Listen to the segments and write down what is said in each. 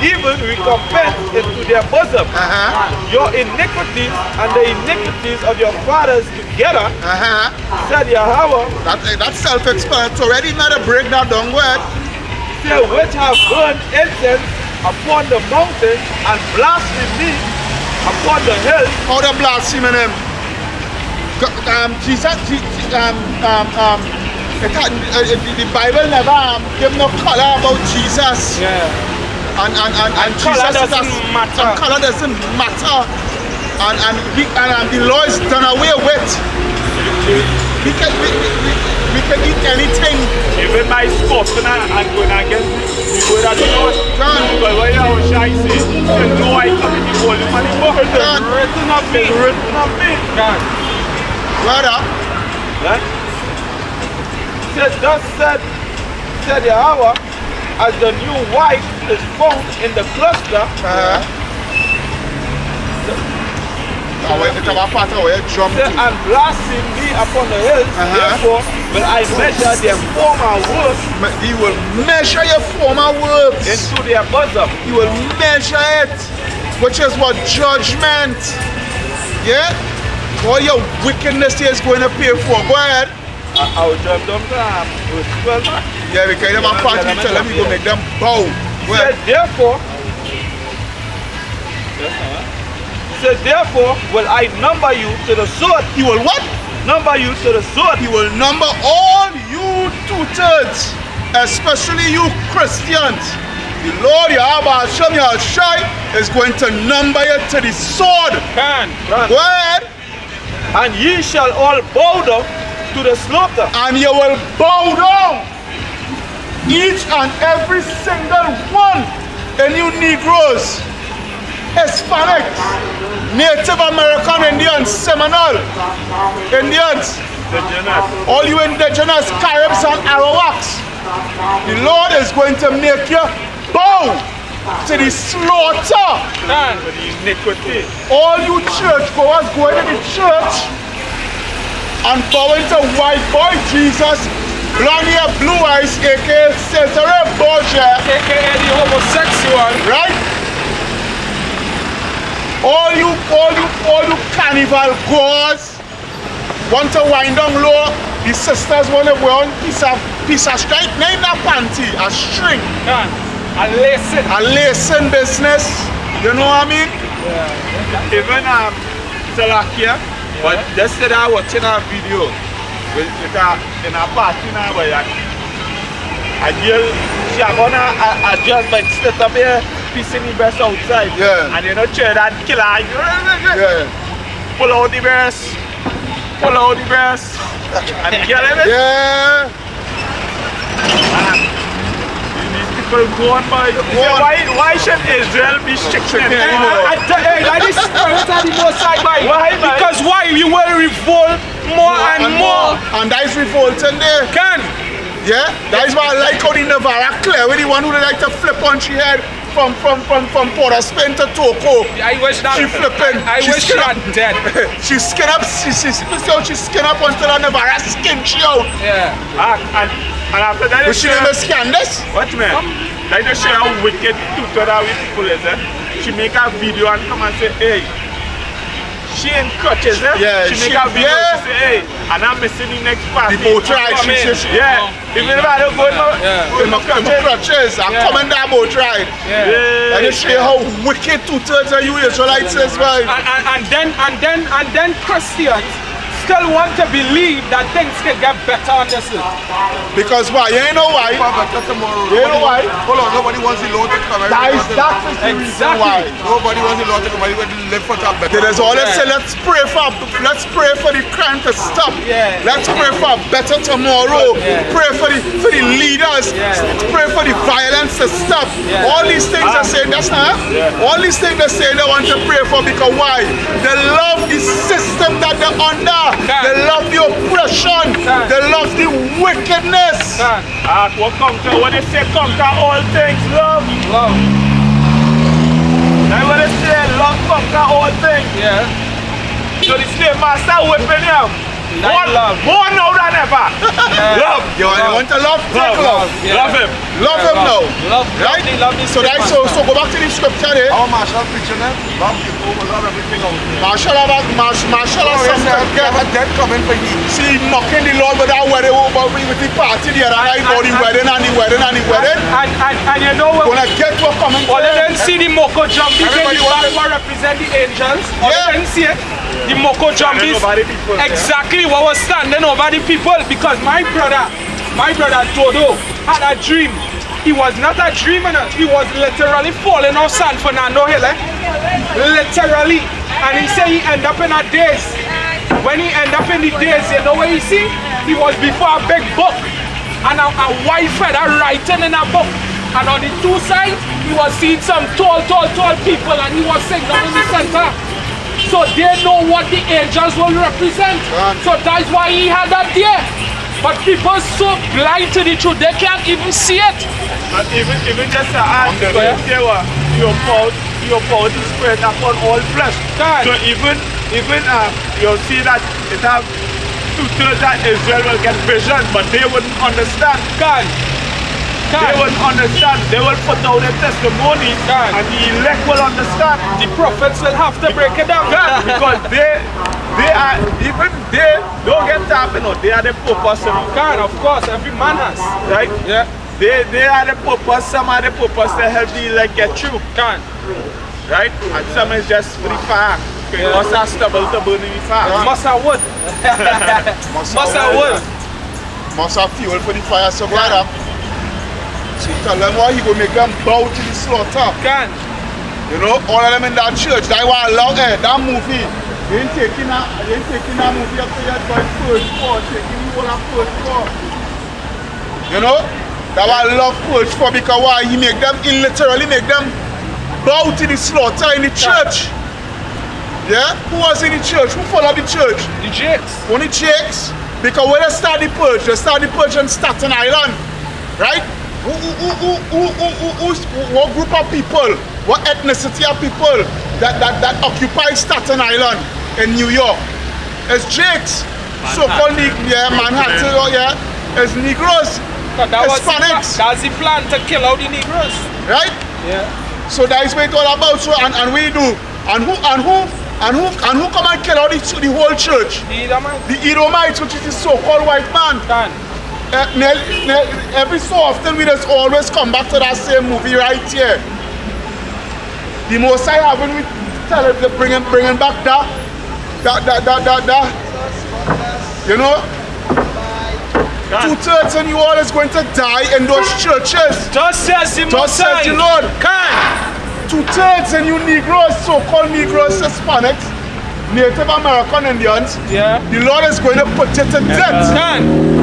even recompense into their bosom. Your iniquities and the iniquities of your fathers together, said Yahweh. That's self-explanatory. I didn't know to break that down. Go ahead. Say, which have burned incense upon the mountains and blasphemed me upon the hills. How they blaspheming him? Jesus, the Bible never give no color about Jesus. Yeah. And color Jesus doesn't matter. And color doesn't matter. And the law is done away with. We can eat anything. Even my spoken and going against the word of the Lord. But when I was shy, say, no, I come in the holy money book. It's written of me. It's written of me. Brother. Thus said Yahweh, as the new wife is found in the cluster. And blasting me upon the hills, therefore will I measure their former works. He will measure your former works into their bosom. He will measure it, which is what judgment. Yeah? All your wickedness he is going to pay for. Go ahead. I will drop them down. Yeah, because them party tell them you go make them bow. Therefore will I number you to the sword. He will what? Number you to the sword. He will number all you two-thirds, especially you Christians. The Lord Yahweh Hashem Yahshai is going to number you to the sword. Go ahead. And ye shall all bow down to the slaughter. And you will bow down. Each and every single one. And you Negroes, Hispanics, Native American Indians, Seminole Indians, all you indigenous Caribs and Arawaks, the Lord is going to make you bow to the slaughter. All you churchgoers going to the church and bowing to white boy Jesus, blonde hair, blue eyes, aka Cesare Borgia, aka the homosexual, right? All you carnival goers want to wind down low. The sisters want to wear on piece of straight, not a panty, a string. A lacing business. You know what I mean? Yeah. Even Salakia, but yesterday I was watching a video in a party now where a girl, she gonna adjust by slit up here, piecing the breast outside. Yeah. And you know, try that killer. Yeah. Pull out the breast. And the girl, yeah. Go on, boy. Why should Israel be strict anymore? Like this spirit of the Most High, why? Because why? We will revolt more and more. And that is revolting there. Yeah? That is why I like how the Navarra Claire, with the one who like to flip on she head from Port of Spain to Toco. I wish that. She flipping. I wish that dead. She skin up. She skin up until her Navarra skin she out. Yeah. And after that, but she never scanned this. What man? Like to show how wicked tutor that people is. She make a video and come and say, hey, she in crutches, eh? Yeah, she make a video and she say, hey, and I'm missing the next party. The boat ride, she says. Yeah. Even if I don't go in my crutches, I'm coming down boat ride. Yeah. And you see how wicked two-thirds of you Israelites is, right? And then Christians still want to believe that things can get better on this earth. Because why? You know why? You know why? Hold on, nobody wants the Lord to come. That's the reason why. Nobody wants the Lord to come. Everybody live for that better. There's always say, let's pray for the crime to stop. Yeah. Let's pray for a better tomorrow. Yeah. Pray for the leaders. Yeah. Pray for the violence to stop. Yeah. All these things they say, that's not. Yeah. All these things they say they want to pray for because why? They love the system that they're under. They love the oppression. They love the wickedness. When they say conquer all things, love. And when they say love conquer all things. Yeah. So the slave master whipping him. More now than ever. Love. You want to love? Take love. Yeah. Love him. Love him now. Right? Love the So that's so go back to the scripture there. Our marshal preaching them. Love people, love everything out there. Marshall has Yes, sir. something. We have a dead coming for you. See, mocking the Lord with that wedding over with the party there, right? About the wedding and the wedding and the wedding. And you know what? Gonna get what coming All for they them. didn't see the Moko Jumbies in Everybody the back what represent the angels. All Yeah. they didn't see it. The Moko Jumbies. over the people, yeah. Exactly what was standing over the people. Because my brother Dodo had a dream. He was not a dreamer. He was literally falling off San Fernando Hill. Literally. And he said he ended up in a daze. When he ended up in the daze, you know what he see? He was before a big book. And a white feather writing in a book. And on the two sides, he was seeing some tall people, and he was sitting down in the center. So they know what the angels will represent. So that's why he had that there. But people so blind to the truth, they can't even see it. And even just to add, because you say what? You pour the Spirit upon all flesh. God. So even you'll see that it have 2/3 that Israel will get vision, but they wouldn't understand. God. They wouldn't understand. They will put down their testimony, God. and the elect will understand. The prophets will have to break it down. God, because they don't get tapped, you know, they are the purpose, you know. God, of course, every man has. Right? Yeah. They are the purpose, some are the purpose to help the elect get through. God. Right? And some is just for the fire. Okay, yeah. Must have stubble to burn in the fire. Must have wood. Must have wood. Must have fuel for the fire, so brother. So tell them why he will make them bow to the slaughter. God. You know, all of them in that church, that was allowed that movie. They ain't taking that movie up to that boy first for, taking the whole of first for. You know? That was love first for because why he literally make them bow to the slaughter in the church. Yeah? Who was in the church? Who followed the church? The Jakes. Only Jakes. Because when they start the purge on Staten Island. Right? What group of people, what ethnicity of people that occupy Staten Island in New York? It's Jakes. So-called Manhattan, it's Negroes. Hispanics. That's the plan to kill out the Negroes. Right? Yeah. So that is what it's all about. So and we do. And who come and kill out the whole church? The Edomites. The Edomites, which is the so-called white man. Every so often we just always come back to that same movie right here. The most I haven't we tell it to bringing back that. You know? 2/3 and you all is going to die in those churches. Just says the Just says the Lord. 2/3 and you Negroes, so-called Negroes, Hispanics, Native American Indians, the Lord is going to put you to death.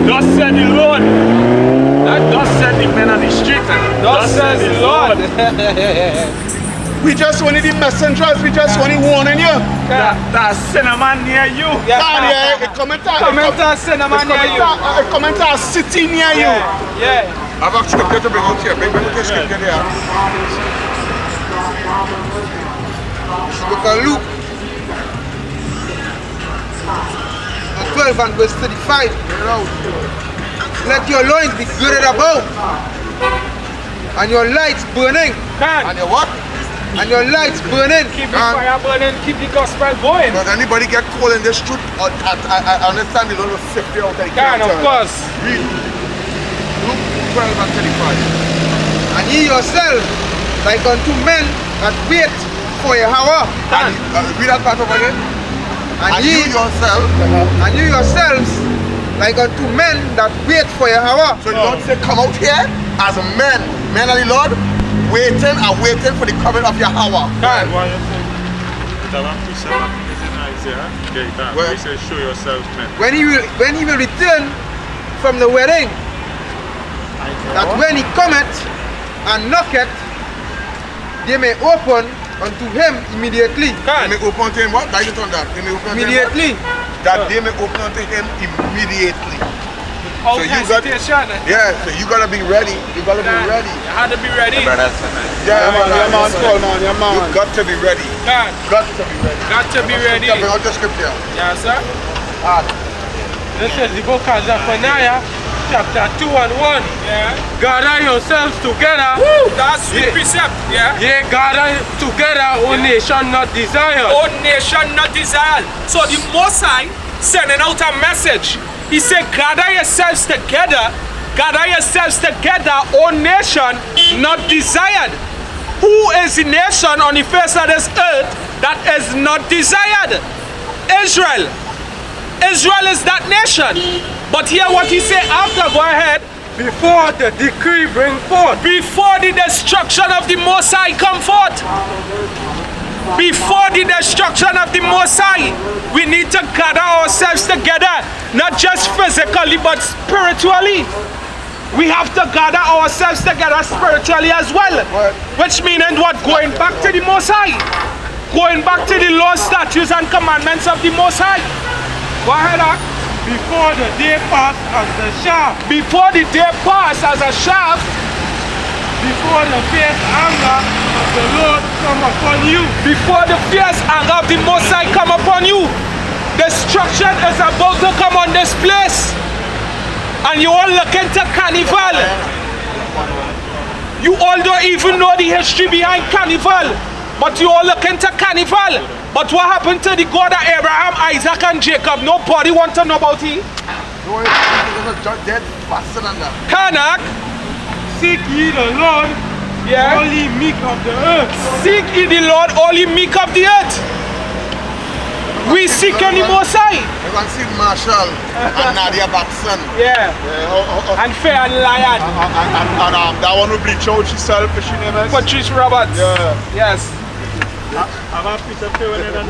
Thus said the Lord. Thus said the men on the street. Thus says the Lord. We just only the messengers, we just only warning you. That cinnamon near you. It come into a cinema near you. It come into a city near you. Yeah. I've got scripture to bring out here. Bring out the scripture there. Book of Luke 12 and verse 35. Let your loins be girded about, and your lights burning. And your what? And your lights burning. Keep the fire burning, keep the gospel going. Does anybody get cold in this truth? I understand the Lord will sift you out. Of course. Read Luke 12 and 35. And ye yourselves, like unto men that wait for Yahweh. And read that part over again. And you yourselves, like unto men that wait for Yahweh. So the Lord said, come out here as a men of the Lord, waiting for the coming of Yahweh. He says, show yourselves men. When he will return from the wedding, that when he cometh and knocketh, they may open unto him immediately. They may open unto him what? Guide it on that. They may open immediately. That they may open unto him immediately. So you got, so you gotta be ready. You gotta be ready. You had to be ready. Yeah, man. You got to be ready. Got to be ready. Got to be ready. Bring out the scripture. Yeah, sir. This is the book of Zephaniah, chapter 2 and 1. Yeah. Gather yourselves together. Woo! That's the precept. Yeah. Ye gather together, O nation not desired. O nation not desired. So the Most High sending out a message. He said, gather yourselves together. Gather yourselves together, O nation not desired. Who is the nation on the face of this earth that is not desired? Israel. Israel is that nation. But hear what he said after. Go ahead. Before the decree bring forth. Before the destruction of the Most High come forth. Before the destruction of the Most High, we need to gather ourselves together, not just physically but spiritually. We have to gather ourselves together spiritually as well. Which means what? Going back to the Most High. Going back to the laws, statutes and commandments of the Most High. Go ahead, Ak. Before the day pass as the shaft. Before the day pass as a shaft. Before the fierce anger of the Lord come upon you. Before the fierce anger of the Most High come upon you. Destruction is about to come on this place. And you all looking to carnival. You all don't even know the history behind carnival. But you all looking to carnival. But what happened to the God of Abraham, Isaac and Jacob? Nobody want to know about it. Kanak. Seek ye the Lord, Yeah. all ye meek of the earth. Seek ye the Lord, all ye meek of the earth. We seek any Most High. You can see Marshall and Nadia Batson. Yeah. And Fair and Lion. And that one will bleach out herself, she name is. Patrice Roberts. Yeah. Yes.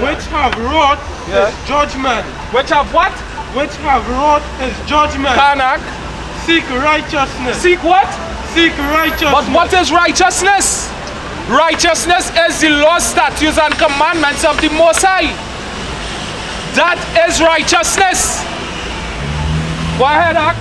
Which have wrought Yeah. his judgment. Which have what? Which have wrought his judgment. Kanak. Seek righteousness. Seek what? Seek righteousness. But what is righteousness? Righteousness is the law, statutes and commandments of the Most High. That is righteousness. Go ahead, Ak.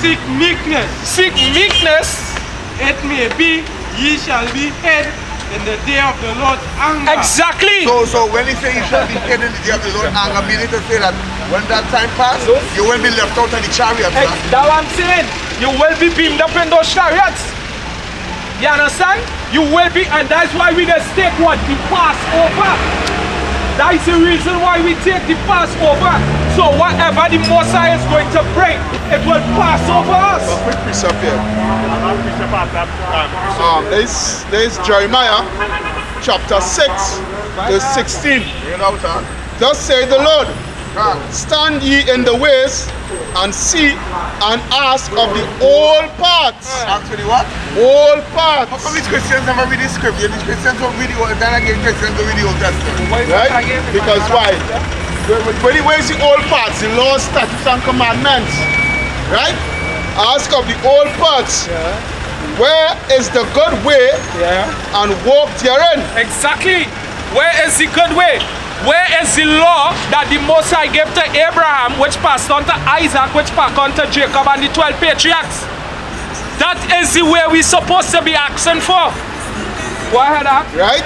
Seek meekness. Seek meekness. It may be ye shall be hid in the day of the Lord's anger. Exactly. So when he say you shall be hidden in the day of the Lord anger, meaning to say that when that time passes, you will be left out of the chariot. That's what I'm saying. You will be beamed up in those chariots. You understand? You will be, and that's why we just take what? The Passover. That's the reason why we take the Passover. So whatever the Most High is going to bring, it will pass over us. A quick precept here. There's Jeremiah chapter 6 verse 16. Thus say the Lord, stand ye in the ways and see and ask of the old paths. Ask for the what? Old How paths. come these Christians never read the scripture? These Christians don't read the Old, then again Christians don't read the Old Testament. Right? Because why? When you see old paths, the laws, statutes and commandments. Right? Ask of the old paths. Where is the good way and walk therein? Exactly. Where is the good way? Where is the law that the Most High gave to Abraham, which passed on to Isaac, which passed on to Jacob and the 12 patriarchs? That is the way we're supposed to be asking for. Go ahead, Ak. Right?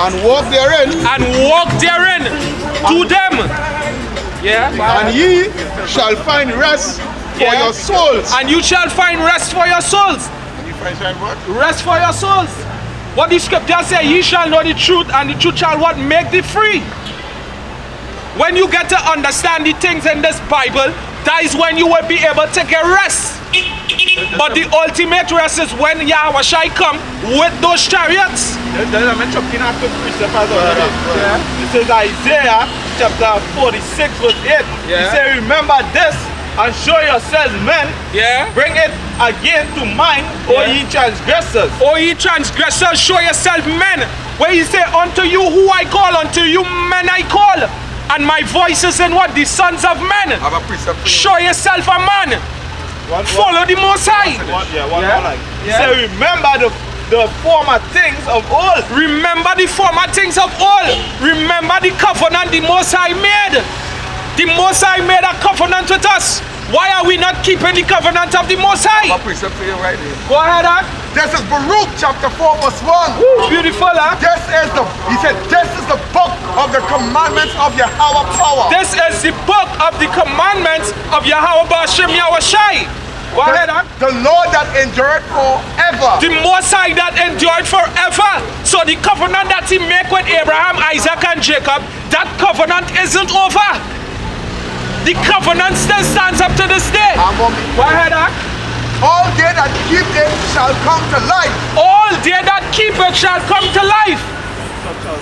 And walk therein. And walk therein to them. Yeah. And ye shall find rest for your souls. And you shall find rest for your souls. Rest for your souls. What the scripture says, ye shall know the truth, and the truth shall what? Make thee free. When you get to understand the things in this Bible, that is when you will be able to get rest. But the ultimate rest is when Yahweh shall come with those chariots. There's a mention of a quick precept as well. This is Isaiah chapter 46 verse 8. He said, remember this and show yourselves men. Bring it again to mind, O ye transgressors. O ye transgressors, show yourself men. Where he say, unto you who I call, unto you men I call. And my voice is in what? The sons of men. I have a precept for you. Show yourself a man. Follow the Most High. He said, remember the former things of old. Remember the former things of old. Remember the covenant the Most High made. The Most High made a covenant with us. Why are we not keeping the covenant of the Most High? I have a precept for you right here. Go ahead, Ak. This is Baruch chapter 4 verse 1. Woo, beautiful, Ak. This he said, this is the book of the commandments of Yahweh power. This is the book of the commandments of Yahweh Bashim Yahushai. Go ahead, The Lord that endured forever. The Most High that endured forever. So the covenant that he made with Abraham, Isaac, and Jacob, that covenant isn't over. The covenant still stands up to this day. Go ahead, All they that keep it shall come to life. All they that keep it shall come to life.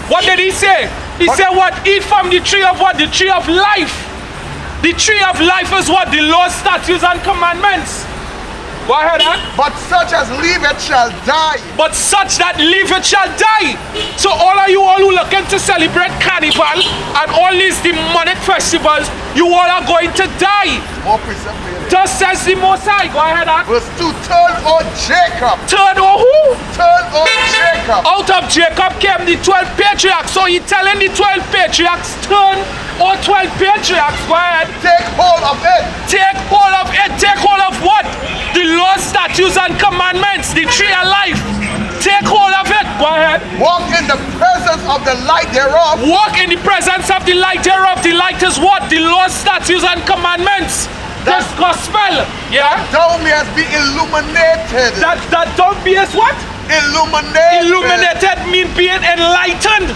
What did he say? He said what? Eat from the tree of what? The tree of life. The tree of life is what? The laws, statutes, and commandments. Go ahead, But such as leave it shall die. But such that leave it shall die. So all of you all who looking to celebrate carnival and all these demonic festivals, you all are going to die. Thus says the Most High. Go ahead, Verse 2, turn, O Jacob. Turn, O who? Turn, O Jacob. Out of Jacob came the 12 patriarchs. So he telling the 12 patriarchs, turn, O 12 patriarchs. Go ahead. Take hold of it. Take hold of it. Take hold of what? The laws, statutes, and commandments. The tree of life. Take hold of it. Go ahead. Walk in the presence of the light thereof. Walk in the presence of the light thereof. The light is what? The laws, statutes, and commandments. This gospel. Yeah. Thou mayest be illuminated. That don't be as what? Illuminated. Illuminated means being enlightened.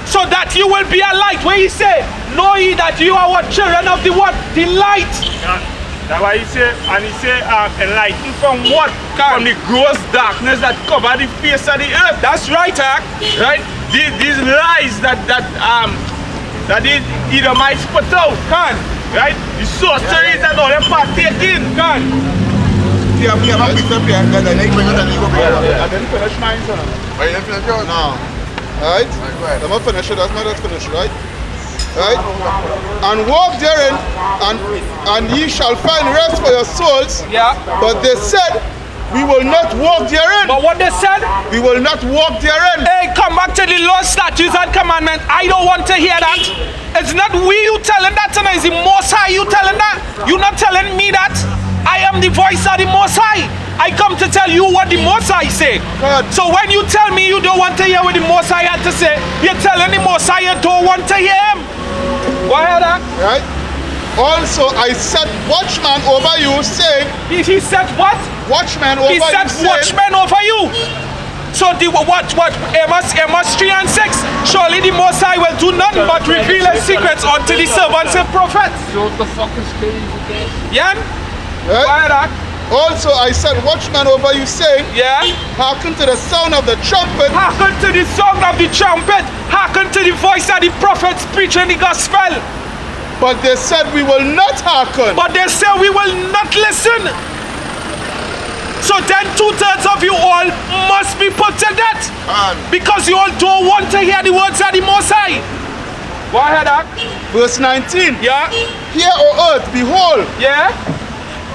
So that you will be a light. Where he say, know ye that you are what? Children of the what? The light. That's why he say, and he say, enlightened from what? From the gross darkness that cover the face of the earth. That's right, right? These lies that the Edomites put out, right? The sorceries and all them partake in, I didn't finish mine, son. Are you finished yours? No. Right? I'm not finished, that's not finished, right? Right? And walk therein, and ye shall find rest for your souls. Yeah. But they said, we will not walk therein. But what they said? We will not walk therein. Hey, come back to the law, statutes, and commandments. I don't want to hear that. It's not we you telling that, and it's the Most High you telling that. You're not telling me that. I am the voice of the Most High. I come to tell you what the Most High say. God. So when you tell me you don't want to hear what the Most High had to say, you're telling the Most High you don't want to hear him. Go ahead, Right? Also, I set watchman over you, saying. He said what? Watchman over He you, said saying. watchman over you. So the what? Amos 3 and 6. Surely the Most High will do nothing but reveal his secrets unto the servants and prophets. So what the fuck is crazy? Yeah? Right? Go ahead, Also, I said watchman over you, saying. Yeah? Hearken to the sound of the trumpet. Hearken to the sound of the trumpet. Hearken to the voice of the prophets preaching the gospel. But they said we will not hearken. But they say we will not listen. So then 2/3 of you all must be put to death. Because you all don't want to hear the words of the Most High. Go ahead, Verse 19. Yeah? Hear, O earth, behold, Yeah?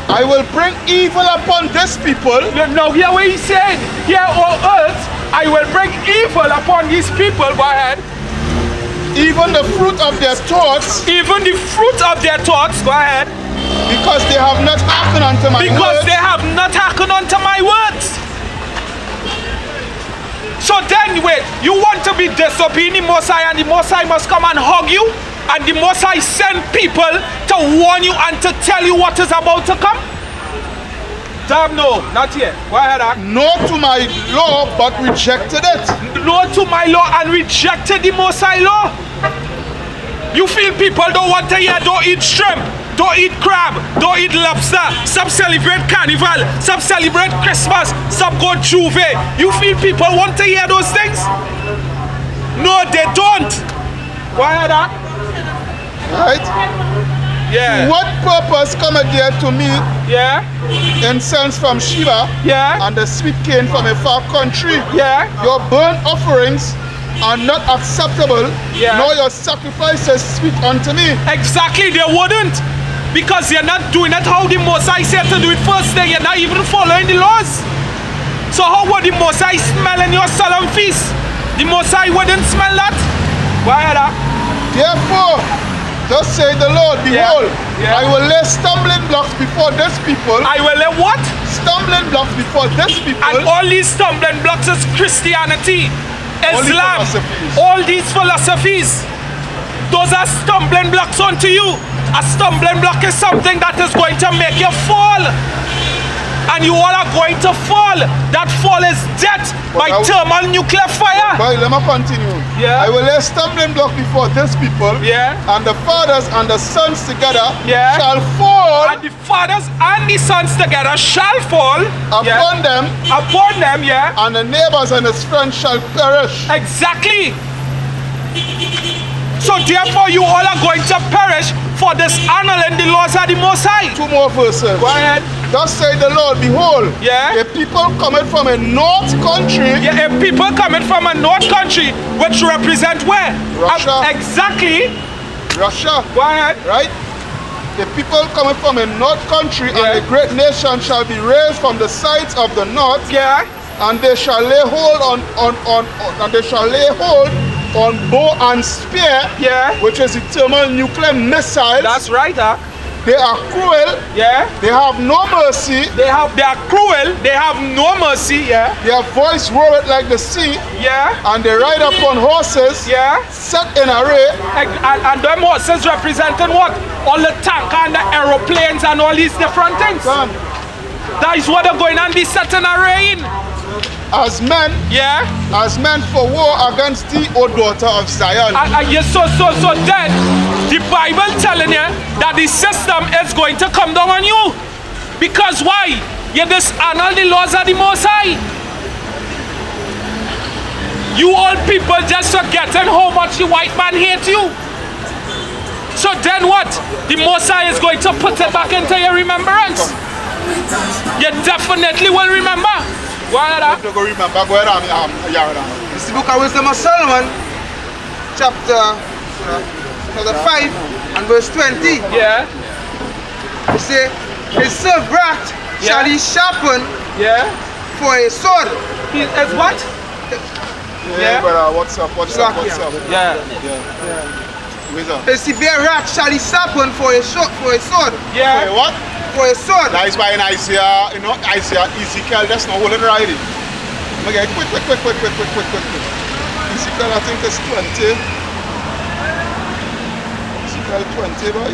I will bring evil upon this people. No, hear what he said. Here, O earth, I will bring evil upon these people. Go ahead. Even the fruit of their thoughts, Even the fruit of their thoughts. Go ahead. because they have not hearkened unto my Because words. they have not hearkened unto my words. So then, wait, you want to be disobedient, the Most High, and the Most High must come and hug you, and the Most High send people to warn you and to tell you what is about to come? Damn, no, not yet. Go ahead, No to my law, but rejected it. No to my law and rejected the Most High law. You feel people don't want to hear, don't eat shrimp, don't eat crab, don't eat lobster, some celebrate carnival, some celebrate Christmas, some go Juve. You feel people want to hear those things? No, they don't. Why are that? Right? Yeah. What purpose cometh there to me Yeah. incense from Sheba Yeah. and the sweet cane from a far country? Yeah. Your burnt offerings are not acceptable, Yeah. nor your sacrifices sweet unto me. Exactly, they wouldn't. Because you're not doing it how the Most High said to do it first day. You're not even following the laws. So how would the Most High smell in your solemn feast? The Most High wouldn't smell that. Why that? Therefore, Thus say the Lord, behold, I will lay stumbling blocks before this people. I will lay what? Stumbling blocks before this people. And all these stumbling blocks is Christianity, Islam, philosophies. all these philosophies. Those are stumbling blocks unto you. A stumbling block is something that is going to make you fall. And you all are going to fall. That fall is death by thermal nuclear fire. But let me continue. Yeah. I will lay stumbling block before this people. Yeah. And the fathers and the sons together Yeah. shall fall And the fathers and the sons together shall fall upon them, yeah. and the neighbors and his friends shall perish. Exactly. So therefore you all are going to perish for dishonoring the laws of the Most High. 2 more verses. Go ahead. Thus say the Lord, behold, Yeah. a people coming from a north country. Yeah, if people coming from a north country, which represent where? Russia. Exactly. Russia, Go ahead. right? The people coming from a north country, Yeah. and a great nation shall be raised from the sides of the north, Yeah. and they shall lay hold on bow and spear, Yeah. which is the thermal nuclear missiles. That's right, huh? They are cruel. Yeah. They have no mercy. They are cruel. They have no mercy. Yeah. Their voice roareth like the sea, Yeah. and they ride upon horses Yeah. set in array. And them horses representing what? All the tank and the aeroplanes and all these different things. Son, That is what they're going and be set in array in. as men for war against thee, O daughter of Zion. Yes, so then the Bible telling you that the system is going to come down on you. Because why? You dishonor the laws of the Most High. You all people just forgetting how much the white man hates you. So then what? The Most High is going to put it back into your remembrance. You definitely will remember. Go ahead, huh? Go remember, go ahead, This is the book of Wisdom of Solomon, chapter 5 and verse 20. Yeah. It says, his serve wrath shall he sharpen Yeah. for a sword. He is what? Yeah, brother, what's up? Yeah. What's up? His severe wrath shall he sharpen for a sword. Yeah. Wait, what? For a sword. That is why in Isaiah, Ezekiel, that's not holding right. Okay, quick. Ezekiel, I think it's 20. Ezekiel 20, boy.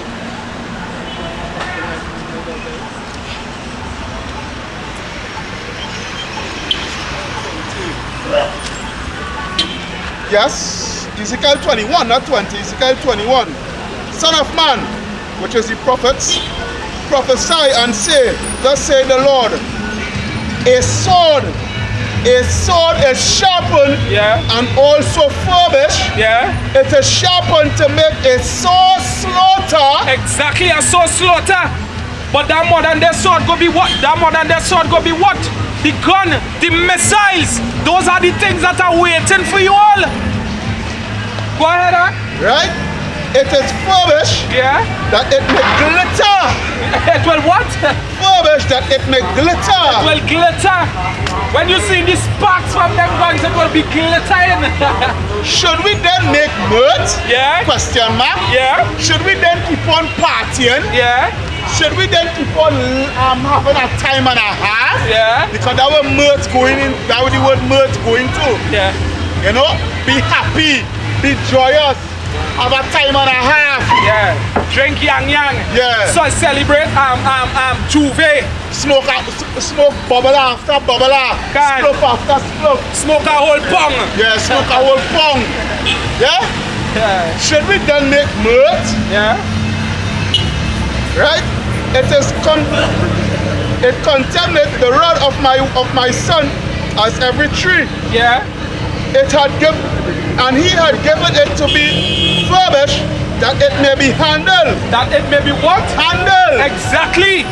Yes, Ezekiel 21, not 20, Ezekiel 21. Son of man, which is the prophets, prophesy and say, thus say the Lord, a sword is sharpened and also furbished. Yeah. It is sharpened to make a sore slaughter. Exactly, a sword slaughter. But that more than their sword go be what? That more than their sword go be what? The gun, the missiles. Those are the things that are waiting for you all. Go ahead, huh? Right? It is furbished that it may glitter. It will what? Furbished that it may glitter. It will glitter. When you see the sparks from them guns, it will be glittering. Should we then make mirth? Yeah. Question mark. Yeah. Should we then keep on partying? Yeah. Should we then keep on having a time and a half? Yeah. Because that word mirth going in, that was the word mirth going to. Yeah. You know, be happy, be joyous, have a time and a half. Yeah. Drink yang. Yeah. So celebrate Juve. Smoke bubble after bubble, Can. spluff after spluff. Smoke a whole pong. Yeah, smoke a whole pong. Yeah? Yeah. Should we then make mirth? Yeah. Right? It contaminates the rod of my son as every tree. Yeah. It had given, and he had given it to be furbished, that it may be handled. That it may be what? Handled. Exactly.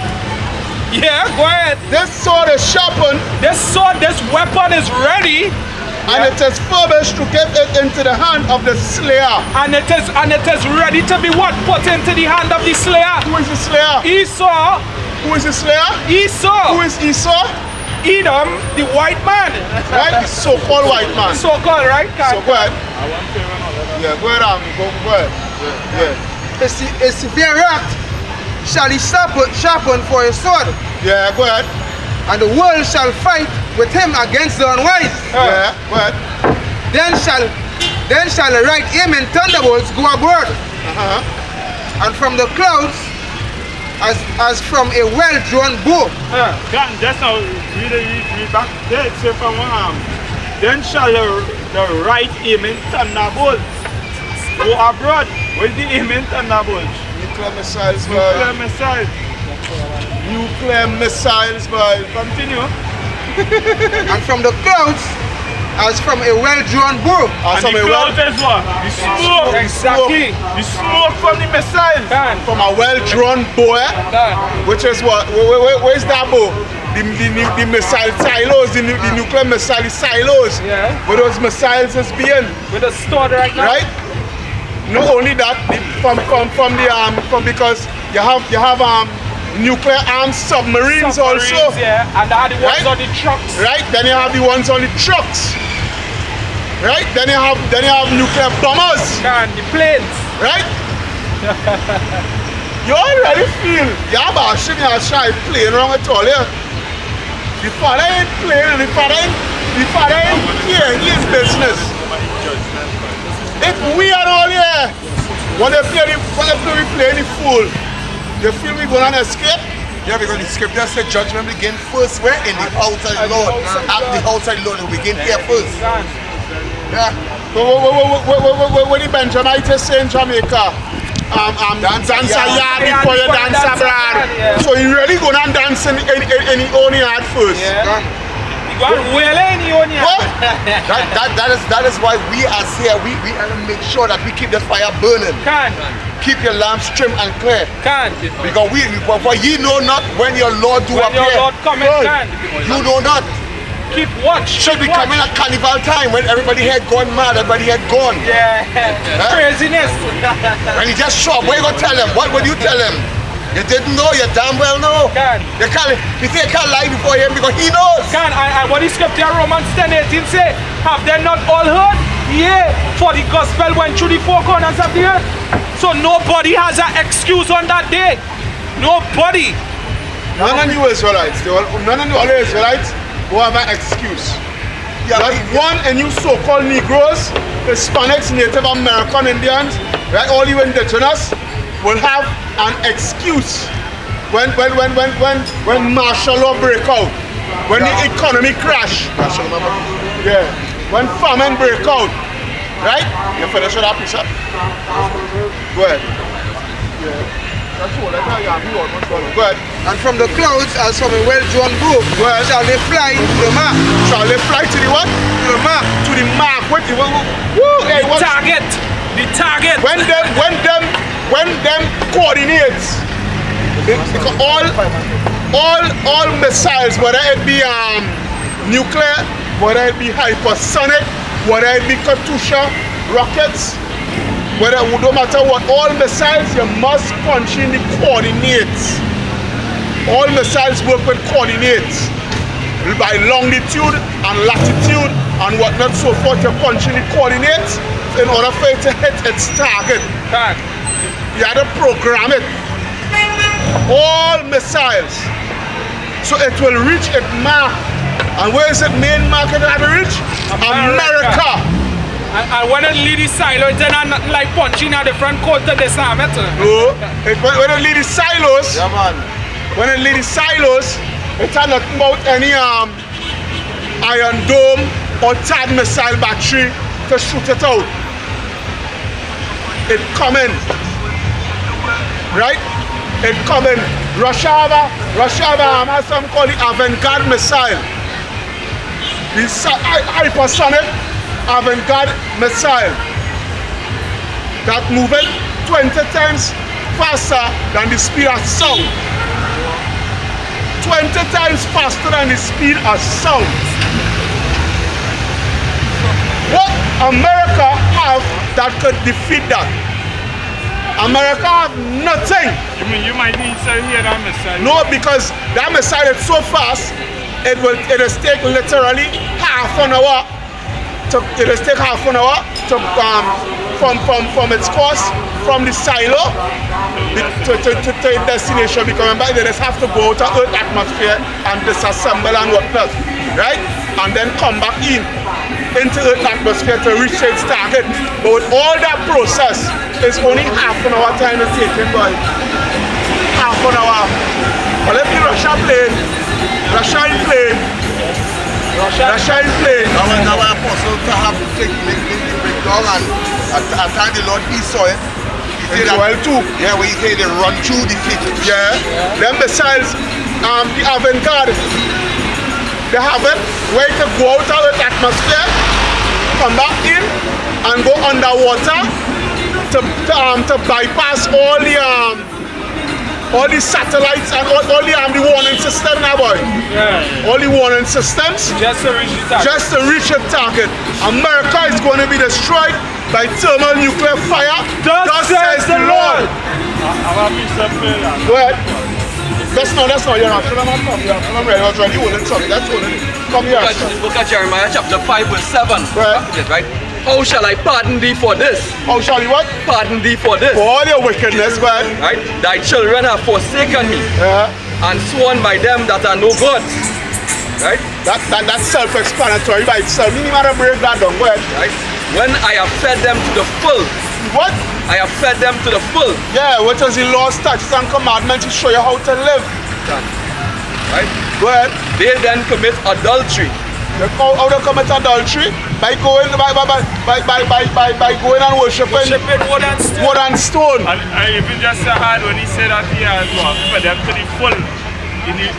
Yeah, go ahead. This sword is sharpened, This sword, this weapon is ready, and it is furbished to give it into the hand of the slayer. and it is ready to be what? Put into the hand of the slayer. Who is the slayer? Esau. Who is the slayer? Esau. Who is Esau? Edom, the white man. Right? The so-called white man. So called, right? So go ahead. Yeah, go ahead, go ahead. Yeah. a severe wrath shall he sharpen for a sword, Yeah, go ahead. and the world shall fight with him against the unwise. Yeah, go ahead. Then shall the right aiming thunderbolts go abroad, and from the clouds as from a well-drawn bow. Just now, read back there. It says from then shall the right aiming thunderbolts go abroad. What is the aiming thunderbolts? Nuclear missiles, boy. Nuclear missiles. Nuclear missiles, boy. Continue. And from the clouds as from a well-drawn bow. And the clouds is what? The smoke. Exactly. The smoke from the missiles. From a well-drawn bow, which is what? Where's that bow? The missile silos, the nuclear missile silos. Yeah. Where those missiles is being. With a sword right now. Right? Not only that, because you have nuclear armed submarines also. Yeah, and they had the ones Right? on the trucks. Right? Then you have the ones on the trucks. Right? Then you have nuclear bombers. And the planes. Right? You already feel Yaba shouldn't have shy playing around at all, yeah? The father ain't playing, the father ain't here, he is business. If we are all here, when they play the fool, you feel we gonna escape? Yeah, because the scripture said judgment begin first where? In the house of the Lord. At the house of the Lord, it will begin here first. Yeah. What the Benjamites say in Jamaica? Dance a yard before you dance abroad. So you really gonna dance in your own yard first? Yeah. You got whaling in your own yard. What? That is why we are here. We have to make sure that we keep the fire burning. Can. Keep your lamps trim and clear. Can. Because for ye know not when your Lord do When appear. your Lord cometh, can. You know not. Keep watch. Should be keep watch. coming at carnival time when everybody had gone mad, everybody had gone. Yeah. Craziness. And he just show up. What you gonna tell him? What would you tell him? You didn't know, you damn well know. Can. He say you can't lie before him because he knows. Can. And what the scripture Romans 10:18 say, have they not all heard? Yeah, for the gospel went through the four corners of the earth. So nobody has an excuse on that day. Nobody. None of you Israelites, none of you other Israelites will have an excuse. Yeah, Not one and you so-called Negroes, Hispanics, Native American Indians, right, all you indigenous will have an excuse when martial law break out, when the economy crash, yeah, when famine break out, right? You finish with that piece up? Go ahead. Yeah. That's all. That's how you have you almost done. Go ahead. And from the clouds as from a well-drawn bow shall they fly to the mark. Shall they fly to the what? To the mark. To the mark. What? Woo! Hey, what? Target. The target. When them coordinates, because all missiles, whether it be nuclear, whether it be hypersonic, whether it be Katusha rockets, no matter what, all missiles you must punch in the coordinates. All missiles work with coordinates by longitude and latitude and whatnot, so forth. You punch in the coordinates in order for it to hit its target. Can. You have to program it. All missiles. So it will reach its mark. And where is it main market at the reach? America. And when it lead the silo, it's not nothing like punching at the front court to disarm it. No. When it lead the silos, Yeah, man. when it lead the silos, it's not nothing about any Iron Dome or THAAD missile battery to shoot it out. It coming. Right? It coming. Russia have something called the avant-garde missile. The hypersonic avant-garde missile that moving 20 times faster than the speed of sound. 20 times faster than the speed of sound. What America have that could defeat that? America have nothing. You mean you might need to hear that missile? No, because that missile is so fast, it will take literally half an hour to from its course from the silo to its destination, because remember they just have to go to Earth atmosphere and disassemble and whatnot, right? And then come back into Earth atmosphere to reach its target. But with all that process, it's only half an hour time it's taking, boy. Half an hour. But if the Russian plane, Russian plane. Now I possible to have to take the breakdown and at time the Lord he saw it. He said well too. Yeah, when he said they run through the city. Yeah. Then besides the avant-garde, they have it where you can go out of the atmosphere, come back in and go underwater to bypass all the satellites and all the warning system now, boy. Yeah. All the warning systems. Just to reach the target. Just to reach the target. America is going to be destroyed by thermal nuclear fire. Thus says the Lord. Go ahead. That's not, you're not. I'm ready. I was ready. You something. That's holding it. Come here. Look at Jeremiah chapter 5 verse 7. Right. How shall I pardon thee for this? How shall you what? Pardon thee for this. For all your wickedness, man. Right? Thy children have forsaken me and sworn by them that are no gods. Right? That's self-explanatory by itself. You need to break that down. Go ahead. Right? When I have fed them to the full. What? I have fed them to the full. Yeah, which is the law, statutes, and commandments to show you how to live. Right? Go ahead. They then commit adultery. How they commit adultery? By going going and worshiping wood and stone. And even just heard when he said that he has for them to the full in the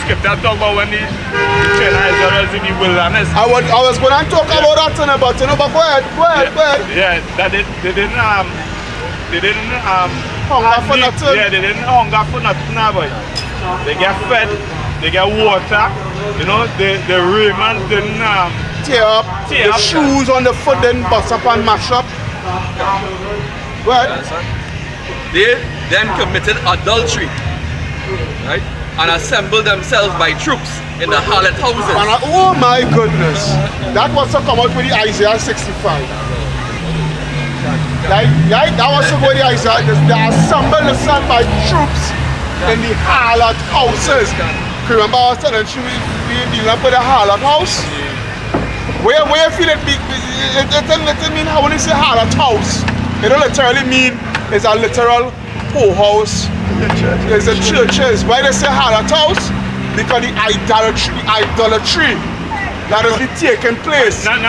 scripture talk about when the children was in the wilderness. I was going to talk about that tonight, but go ahead. Yeah, that they didn't hunger for nothing. Yeah, they didn't hunger for nothing, boy. They get fed, they get water, you know, the raiment didn't tear up, the shoes on the foot didn't bust up and mash up. Go ahead. They then committed adultery, right? And assembled themselves by troops in the harlot houses. Oh my goodness. That was to come out with the Isaiah 65. That was to go with the Isaiah. They assembled themselves by troops in the harlot houses. Remember I was telling you we deal up with the harlot house? Where you feel it big, it mean how when you say harlot house, it don't literally mean it's a literal poorhouse. It's a churches. Why they say harlot house? Because the idolatry that has been taking place. And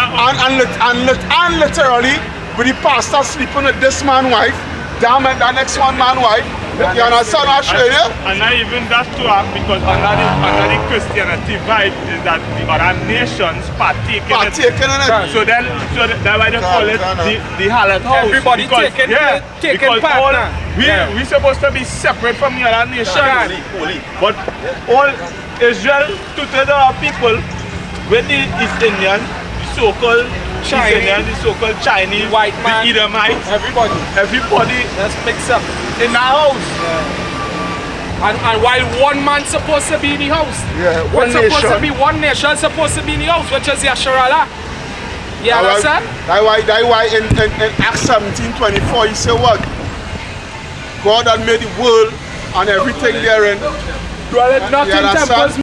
literally with the pastor sleeping with this man's wife, that next one man's wife. You understand what I'm saying? And not even that too, because another Christianity vibe is that the other nations partake in it. So that's why they call it the harlot house. Everybody taking part. We supposed to be separate from the other nations. But all Israel, two-thirds of our people, with the East Indian, the so-called Chinese, the so-called Chinese, white man, the Edomites, everybody that's mixed up in the house. And while one man supposed to be in the house, one nation. Supposed to be one nation supposed to be in the house, which is Yasharala. You understand? That's why in Acts 17:24 he said what? God had made the world and everything therein. Dwell it not in temples